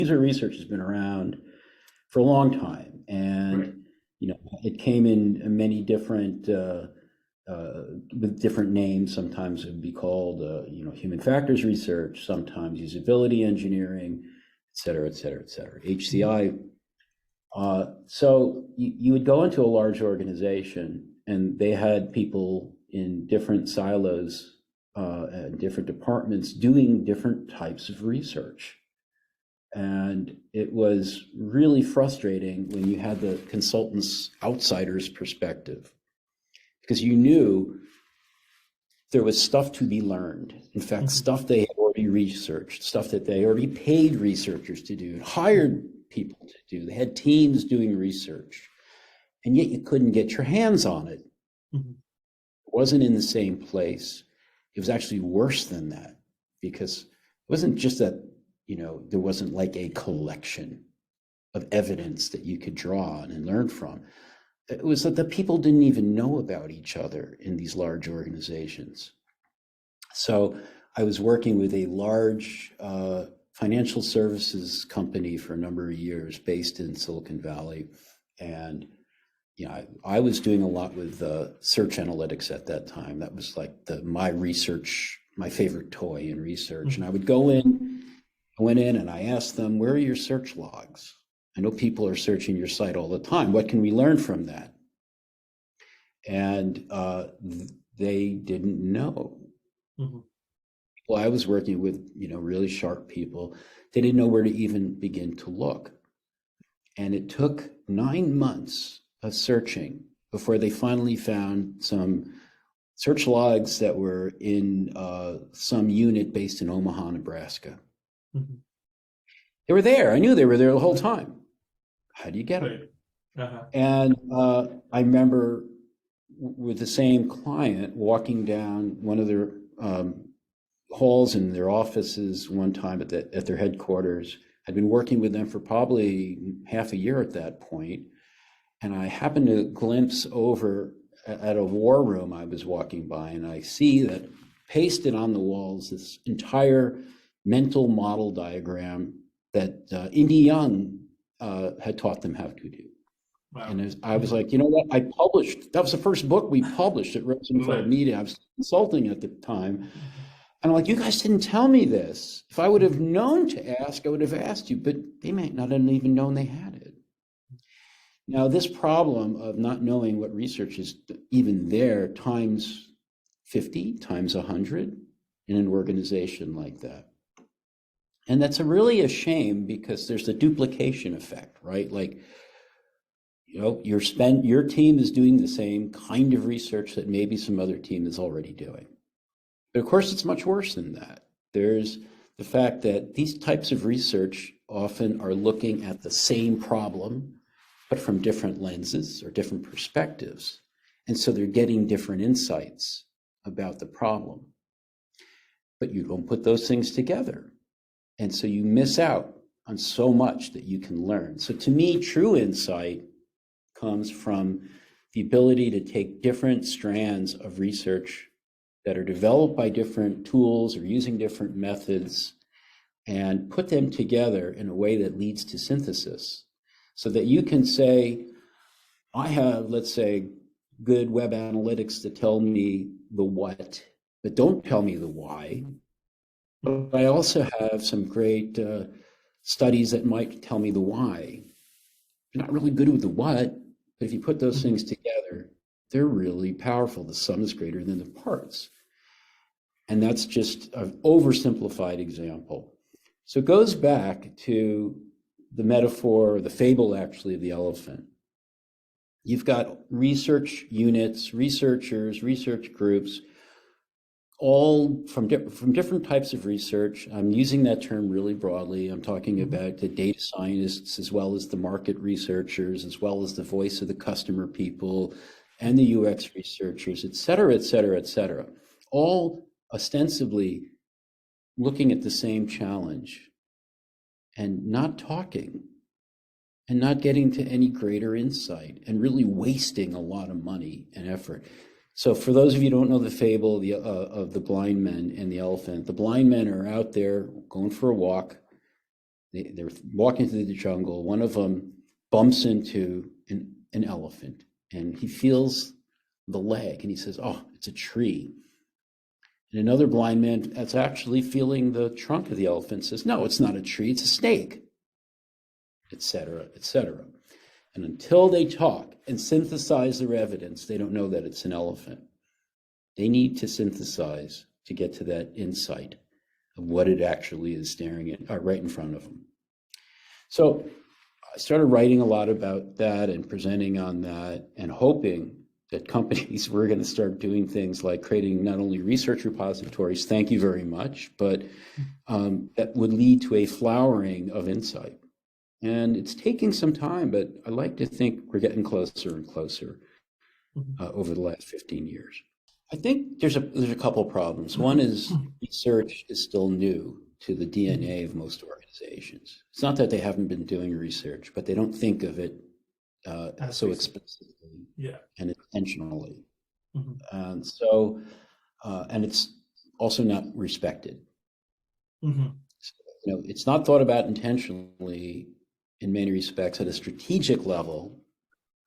user research has been around for a long time, Right. and it came in many different with different names. Sometimes it would be called human factors research, sometimes usability engineering, et cetera, et cetera, et cetera. Mhm. HCI. So you would go into a large organization, and they had people in different silos and different departments doing different types of research. And it was really frustrating when you had the consultant's outsider's perspective, because you knew there was stuff to be learned. In fact, Mhm. stuff they had already researched, stuff that they already paid researchers to do and hired people to do. They had teams doing research, and yet you couldn't get your hands on it. Mhm. It wasn't in the same place. It was actually worse than that, because it wasn't just that, there wasn't like a collection of evidence that you could draw on and learn from. It was that the people didn't even know about each other in these large organizations. So I was working with a large financial services company for a number of years based in Silicon Valley. And I was doing a lot with search analytics at that time. That was like my research, my favorite toy in research. And Mhm. I would I went in and I asked them, where are your search logs? I know people are searching your site all the time. What can we learn from that? And they didn't know. Mhm. Well, I was working with, really sharp people. They didn't know where to even begin to look. And it took 9 months of searching before they finally found some search logs that were in some unit based in Omaha, Nebraska. Mhm. They were there. I knew they were there the whole time. How do you get them? Right. Uh-huh. And I remember with the same client walking down one of their halls in their offices one time at their headquarters. I'd been working with them for probably half a year at that point, and I happened to glimpse over at a war room I was walking by, and I see that pasted on the walls this entire mental model diagram that Indy Young had taught them how to do. Wow. And I was Mhm. like, you know what? I published, that was the first book we published at Rosenfeld Right. Media. I was consulting at the time. Mhm. And I'm like, you guys didn't tell me this. If I would have Mhm. known to ask, I would have asked you, but they might not have even known they had it. Now, this problem of not knowing what research is even there times 50, times 100 in an organization like that. And that's really a shame, because there's the duplication effect, right? Like, your team is doing the same kind of research that maybe some other team is already doing. But of course, it's much worse than that. There's the fact that these types of research often are looking at the same problem, but from different lenses or different perspectives. And so they're getting different insights about the problem. But you don't put those things together. And so you miss out on so much that you can learn. So to me, true insight comes from the ability to take different strands of research that are developed by different tools or using different methods, and put them together in a way that leads to synthesis, so that you can say, I have, let's say, good web analytics that tell me the what, but don't tell me the why. But Mhm. I also have some great studies that might tell me the why. You're not really good with the what, but if you put those Mhm. things together, they're really powerful. The sum is greater than the parts. And that's just an oversimplified example. So it goes back to the metaphor, the fable actually, of the elephant. You've got research units, researchers, research groups, all from different types of research. I'm using that term really broadly. I'm talking Mhm. about the data scientists, as well as the market researchers, as well as the voice of the customer people and the UX researchers, et cetera, et cetera, et cetera. All ostensibly looking at the same challenge and not talking and not getting to any greater insight, and really wasting a lot of money and effort. So for those of you who don't know the fable of the blind men and the elephant, the blind men are out there going for a walk. They're walking through the jungle. One of them bumps into an elephant, and he feels the leg, and he says, "Oh, it's a tree." And another blind man that's actually feeling the trunk of the elephant says, "No, it's not a tree, it's a snake," etc., etc. And until they talk and synthesize their evidence, they don't know that it's an elephant. They need to synthesize to get to that insight of what it actually is staring at right in front of them. So I started writing a lot about that and presenting on that and hoping that companies were going to start doing things like creating not only research repositories, thank you very much, but that would lead to a flowering of insight. And it's taking some time, but I like to think we're getting closer and closer over the last 15 years. I think there's a couple problems. One is research is still new to the DNA of most organizations. It's not that they haven't been doing research, but they don't think of it so explicitly and intentionally. And so, and it's also not respected. So, it's not thought about intentionally in many respects at a strategic level.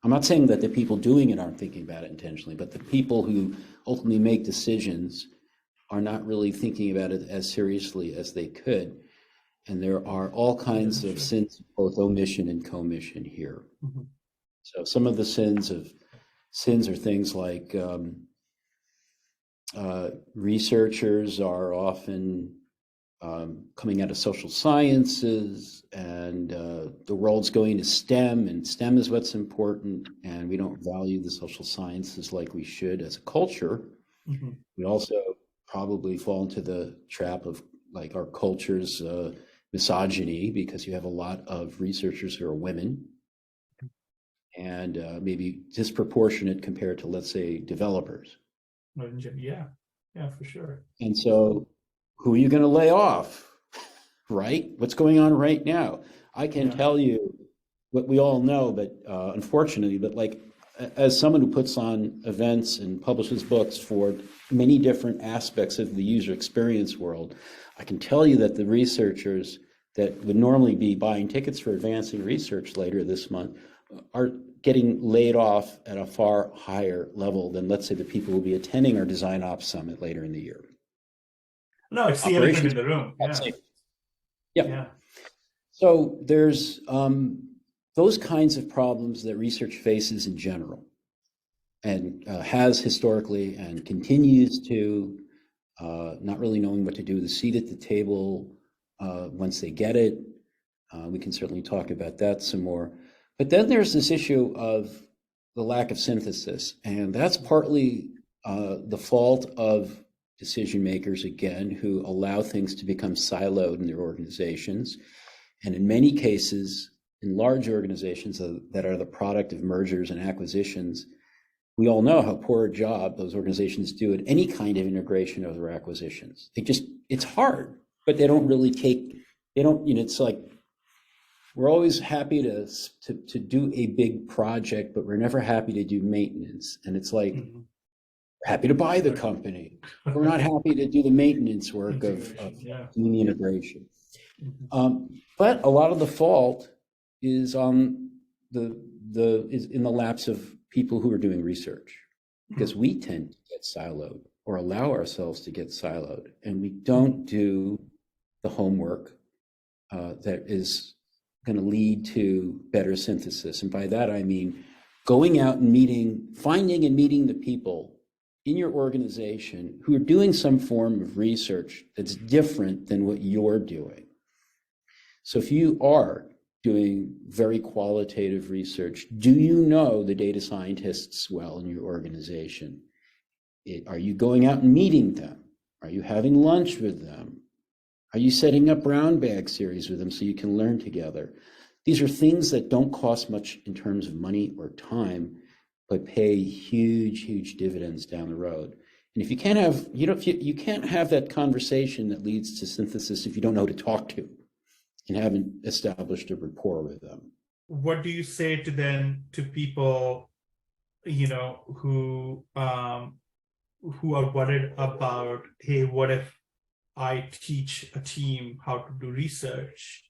I'm not saying that the people doing it aren't thinking about it intentionally, but the people who ultimately make decisions are not really thinking about it as seriously as they could. And there are all kinds of sins, both omission and commission here. So some of the sins are things like researchers are often coming out of social sciences, and the world's going to STEM, and STEM is what's important, and we don't value the social sciences like we should as a culture. We also probably fall into the trap of like our culture's misogyny, because you have a lot of researchers who are women, and maybe disproportionate compared to, let's say, developers. Yeah, for sure. And so who are you going to lay off, right? What's going on right now? I can tell you what we all know, but unfortunately, but like as someone who puts on events and publishes books for many different aspects of the user experience world, I can tell you that the researchers that would normally be buying tickets for advancing research later this month are getting laid off at a far higher level than, let's say, the people who will be attending our Design Ops Summit later in the year. No, it's the elephant in the room. Yeah. So there's those kinds of problems that research faces in general, and has historically and continues to, not really knowing what to do with the seat at the table once they get it. We can certainly talk about that some more. But then there's this issue of the lack of synthesis, and that's partly the fault of decision makers, again, who allow things to become siloed in their organizations. And in many cases, in large organizations that are the product of mergers and acquisitions, we all know how poor a job those organizations do at any kind of integration of their acquisitions. It's hard, but they don't really it's like, we're always happy to do a big project, but we're never happy to do maintenance. And it's like, we're happy to buy the company. We're not happy to do the maintenance work of doing the integration. But a lot of the fault is on is in the laps of people who are doing research, because we tend to get siloed or allow ourselves to get siloed, and we don't do the homework that is going to lead to better synthesis. And by that, I mean going out and finding and meeting the people in your organization who are doing some form of research that's different than what you're doing. So if you are doing very qualitative research, do you know the data scientists well in your organization? Are you going out and meeting them? Are you having lunch with them? Are you setting up brown bag series with them so you can learn together? These are things that don't cost much in terms of money or time, but pay huge, huge dividends down the road. And if you can't have, you can't have that conversation that leads to synthesis if you don't know who to talk to and haven't established a rapport with them. What do you say to people, who are worried about, hey, what if I teach a team how to do research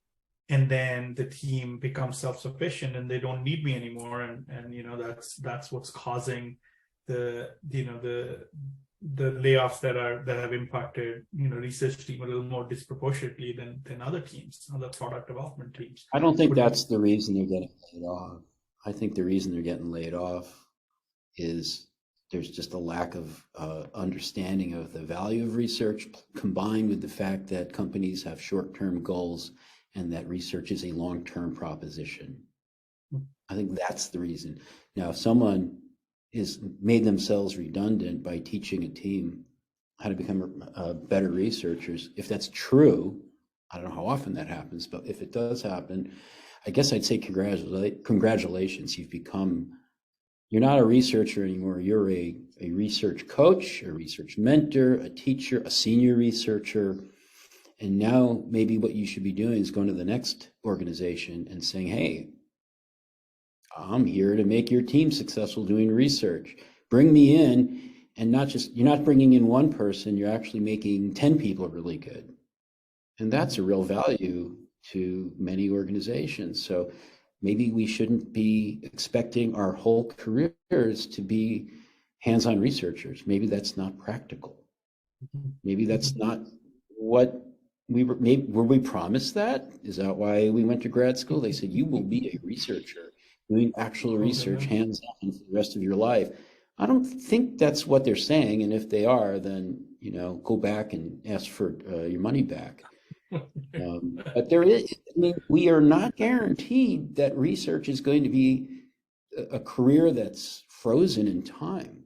and then the team becomes self-sufficient and they don't need me anymore, and that's what's causing the layoffs that have impacted research team a little more disproportionately than other teams, other product development teams. I don't think that's the reason they're getting laid off. I think the reason they're getting laid off is there's just a lack of understanding of the value of research, combined with the fact that companies have short-term goals and that research is a long-term proposition. I think that's the reason. Now, if someone is made themselves redundant by teaching a team how to become better researchers, if that's true, I don't know how often that happens, but if it does happen, I guess I'd say congratulations. You're not a researcher anymore. You're a research coach, a research mentor, a teacher, a senior researcher. And now maybe what you should be doing is going to the next organization and saying, hey, I'm here to make your team successful doing research. Bring me in, and you're not bringing in one person, you're actually making 10 people really good. And that's a real value to many organizations. So maybe we shouldn't be expecting our whole careers to be hands-on researchers. Maybe that's not practical. Maybe that's not what were we promised that? Is that why we went to grad school? They said, you will be a researcher doing actual research hands-on for the rest of your life. I don't think that's what they're saying. And if they are, then, go back and ask for your money back. But we are not guaranteed that research is going to be a career that's frozen in time,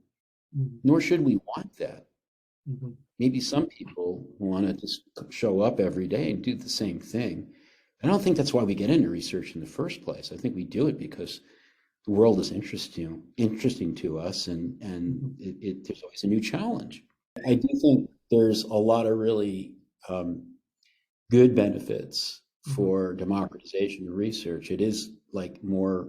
nor should we want that. Maybe some people want to just show up every day and do the same thing. I don't think that's why we get into research in the first place. I think we do it because the world is interesting to us, and there's always a new challenge. I do think there's a lot of really good benefits for democratization of research. It is like more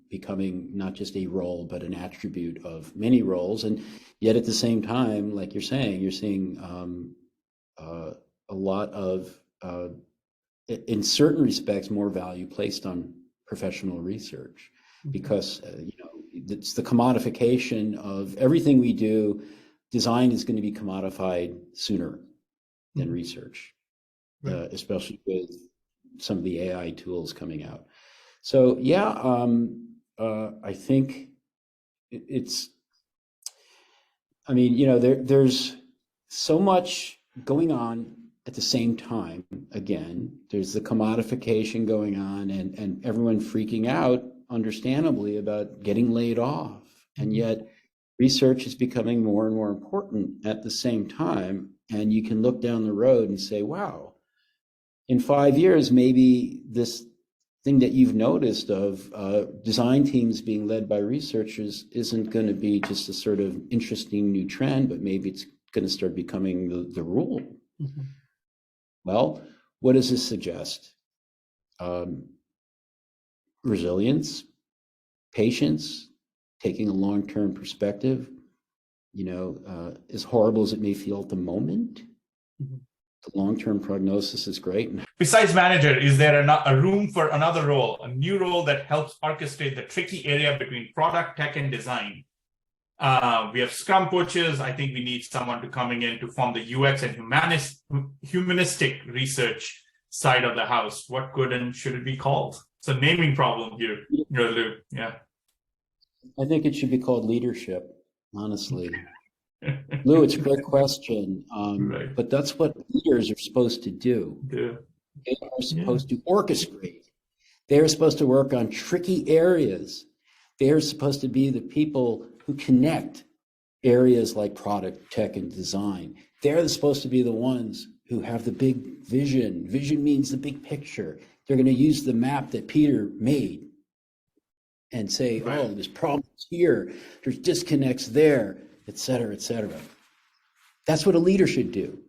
becoming not just a role, but an attribute of many roles. And yet at the same time, like you're seeing a lot of, in certain respects, more value placed on professional research, because it's the commodification of everything we do. Design is going to be commodified sooner than research, especially with some of the AI tools coming out. So yeah, I think there's so much going on at the same time. Again, there's the commodification going on, and everyone freaking out, understandably, about getting laid off. And yet research is becoming more and more important at the same time. And you can look down the road and say, wow, in 5 years, maybe this thing that you've noticed of design teams being led by researchers isn't going to be just a sort of interesting new trend, but maybe it's going to start becoming the rule. Well, what does this suggest? Resilience, patience, taking a long-term perspective. As horrible as it may feel at the moment, the long-term prognosis is great. Besides manager, is there a room for another role, a new role that helps orchestrate the tricky area between product, tech, and design? We have Scrum coaches. I think we need someone to coming in to form the UX and humanistic research side of the house. What could and should it be called? It's a naming problem here, Lou. Yeah. I think it should be called leadership, honestly. Lou, it's a great question, Right. but that's what leaders are supposed to do. Yeah. They are supposed to orchestrate. They are supposed to work on tricky areas. They are supposed to be the people who connect areas like product, tech, and design. They're supposed to be the ones who have the big vision. Vision means the big picture. They're going to use the map that Peter made and say, Right. oh, there's problems here, there's disconnects there, et cetera, et cetera. That's what a leader should do.